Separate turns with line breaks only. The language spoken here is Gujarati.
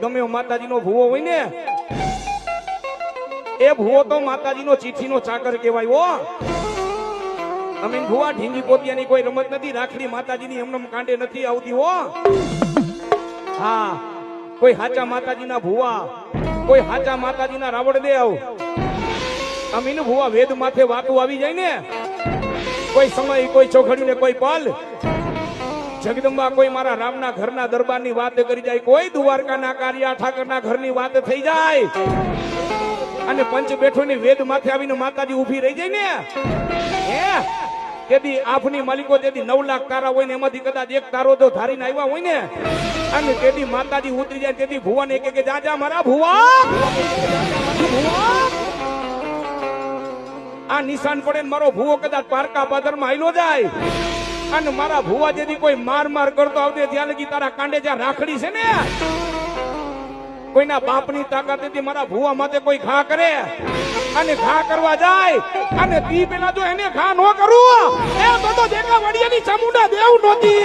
ગમે માતાજીનો ભૂવો હોય ને એ ભૂવો તો માતાજીનો ચીઠીનો ચાકર કહેવાય હો અમે ભૂવા ઢીંગી પોતિયાની કોઈ રમત નથી રાખડી માતાજીની એમનેમ કાંડે નથી આવતી હો હા કોઈ હાચા માતાજીના ભૂવા કોઈ હાચા માતાજીના રાવણ દેવ અમીન ભૂવા વેદ માથે વાતો આવી જાય ને કોઈ સમય કોઈ ચોખડી ને કોઈ પલ જગદંબા કોઈ મારા રામના ઘરના દરબારની વાત કરી જાય કોઈ દ્વારકાના કારિયા ઠાકરના ઘરની વાત થઈ જાય અને પંચ બેઠોની વેદ માથે આવીને માતાજી ઊભી રહી જાય ને હે તેથી આપની માલિકો તેથી 9 લાખ તારા હોય ને એમાંથી કદાચ એક તારો તો ધારીને આવ્યા હોય ને અને તેથી માતાજી ઉતરી જાય તેથી ભુવાને કે જાજા મારા ભુવા આ નિશાન પડે ને મારો ભુવો કદાચ પારકા પાદરમાં હાલ્યો જાય અને મારા ભુવા જેથી કોઈ માર કરતો આવતે ત્યાં લગી તારા કાંડે જ્યાં રાખડી છે ને કોઈના બાપની તાકાતથી મારા ભુવા માથે કોઈ ઘા કરે અને ઘા કરવા જાય અને તી પેલા જો એને ઘા ન કરું એ તો દેખા વડિયાની ચામુંડા દેવ નહોતી